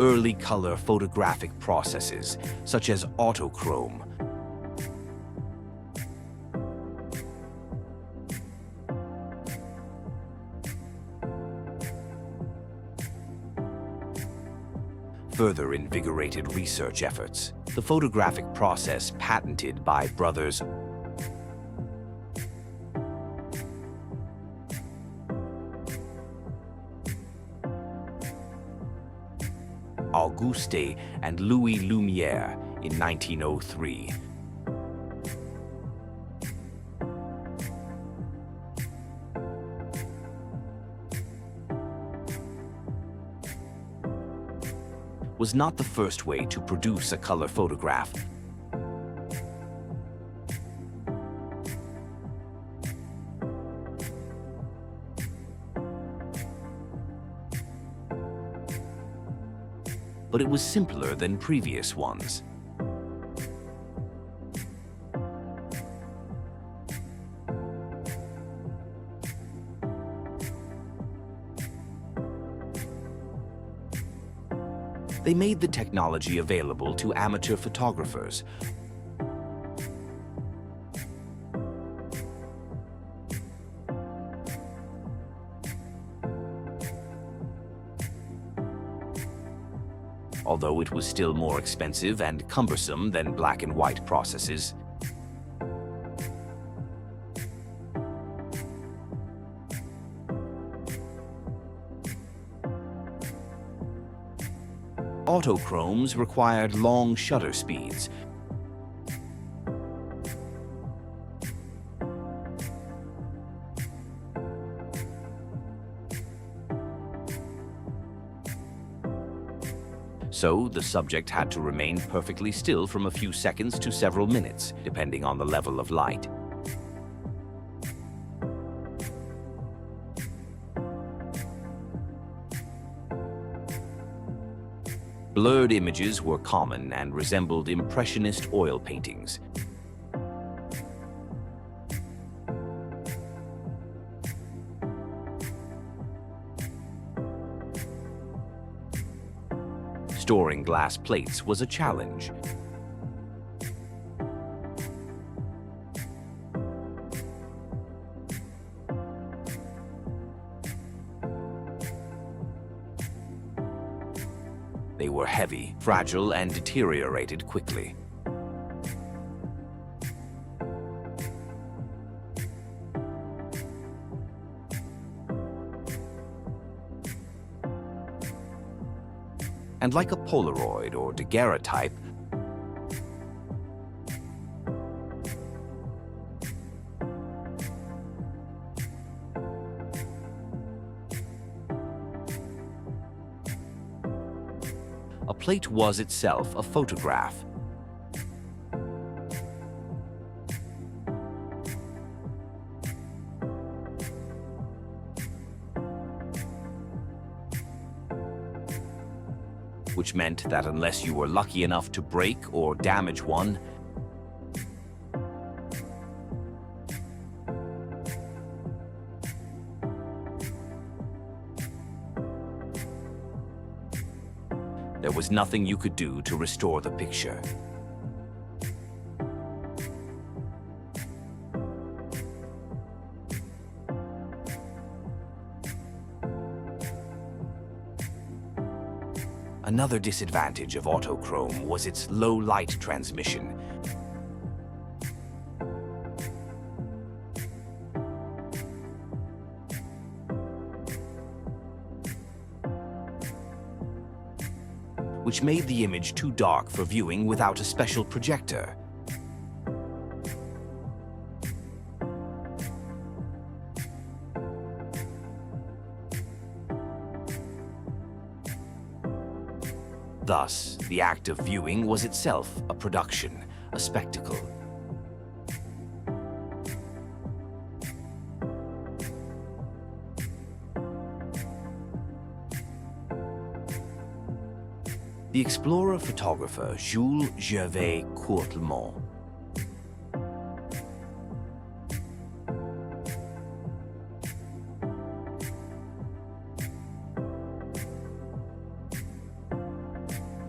early color photographic processes, such as autochrome, further invigorated research efforts. The photographic process, patented by brothers Auguste and Louis Lumière in 1903. Was not the first way to produce a color photograph. But it was simpler than previous ones. They made the technology available to amateur photographers. Although it was still more expensive and cumbersome than black and white processes. Autochromes required long shutter speeds. So the subject had to remain perfectly still from a few seconds to several minutes, depending on the level of light. Blurred images were common and resembled impressionist oil paintings. Storing glass plates was a challenge. They were heavy, fragile, and deteriorated quickly. And like a Polaroid or daguerreotype, a plate was itself a photograph. Which meant that unless you were lucky enough to break or damage one, there was nothing you could do to restore the picture. Another disadvantage of autochrome was its low light transmission. Which made the image too dark for viewing without a special projector. Thus, the act of viewing was itself a production, a spectacle. The explorer-photographer Jules Gervais Courtelmont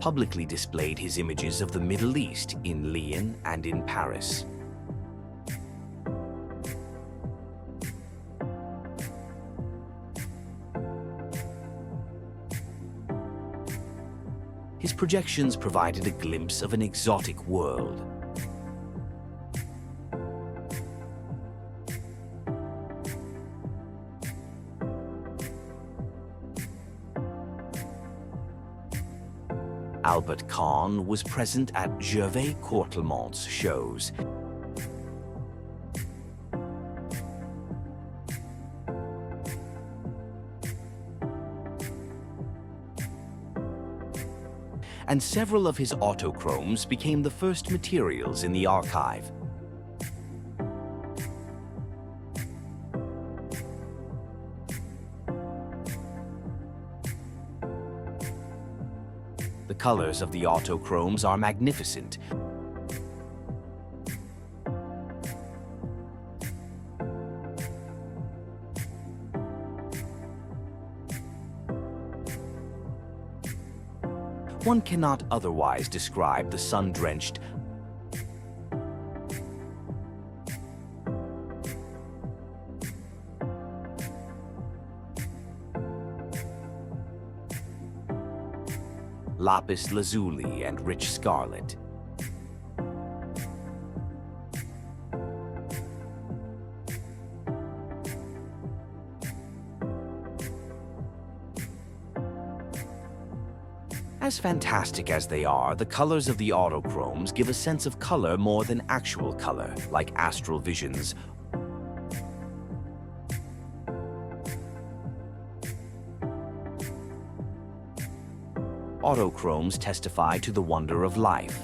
publicly displayed his images of the Middle East in Lyon and in Paris. His projections provided a glimpse of an exotic world. Albert Kahn was present at Gervais Courtelmont's shows. And several of his autochromes became the first materials in the archive. The colors of the autochromes are magnificent. One cannot otherwise describe the sun-drenched, lapis lazuli and rich scarlet. As fantastic as they are, the colors of the autochromes give a sense of color more than actual color, like astral visions. Autochromes testify to the wonder of life.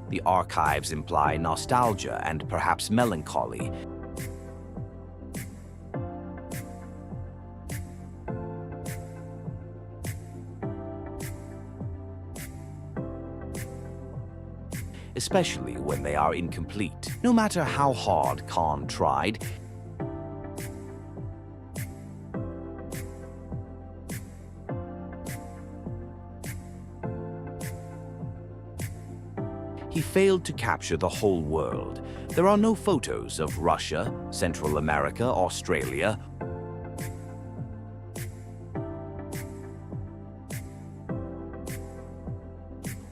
The archives imply nostalgia and perhaps melancholy. Especially when they are incomplete. No matter how hard Kahn tried, he failed to capture the whole world. There are no photos of Russia, Central America, Australia,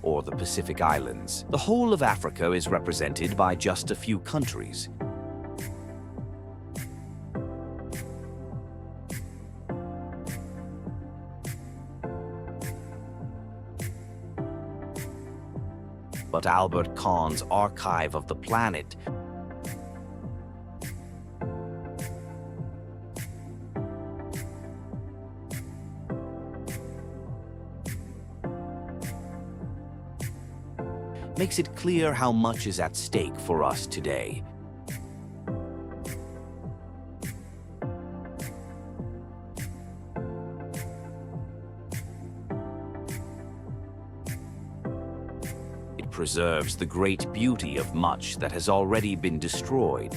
or the Pacific Islands. The whole of Africa is represented by just a few countries. But Albert Kahn's Archive of the Planet makes it clear how much is at stake for us today. It preserves the great beauty of much that has already been destroyed.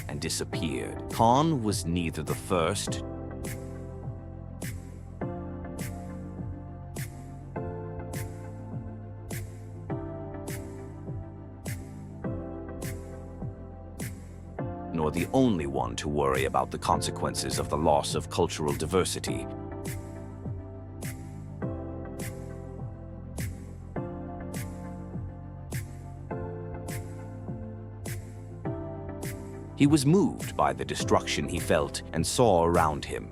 And disappeared. Kahn was neither the first nor the only one to worry about the consequences of the loss of cultural diversity. He was moved by the destruction he felt and saw around him.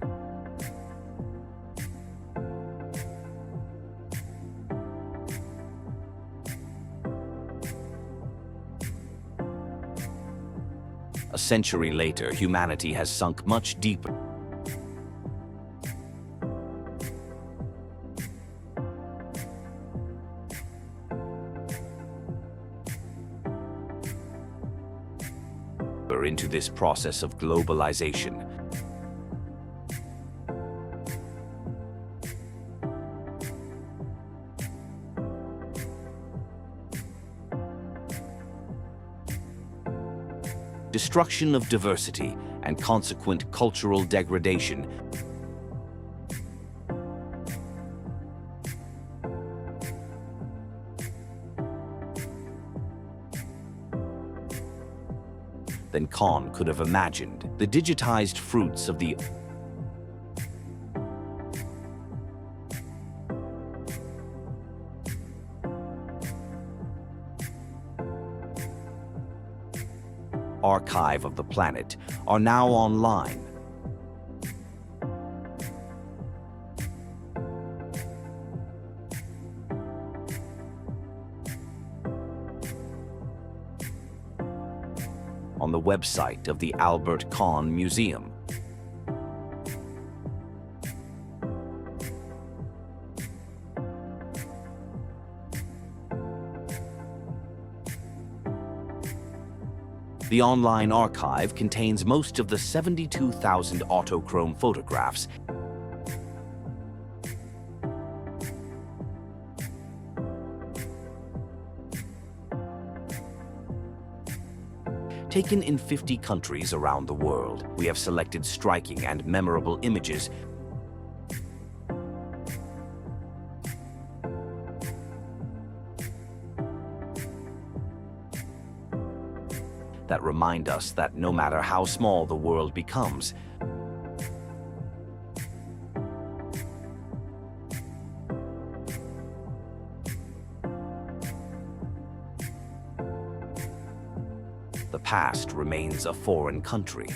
A century later, humanity has sunk much deeper into this process of globalization. destruction of diversity, and consequent cultural degradation. Than Khan could have imagined. The digitized fruits of the archive of the planet are now online. On the website of the Albert Kahn Museum. The online archive contains most of the 72,000 autochrome photographs taken in 50 countries around the world. We have selected striking and memorable images that remind us that no matter how small the world becomes, the past remains a foreign country.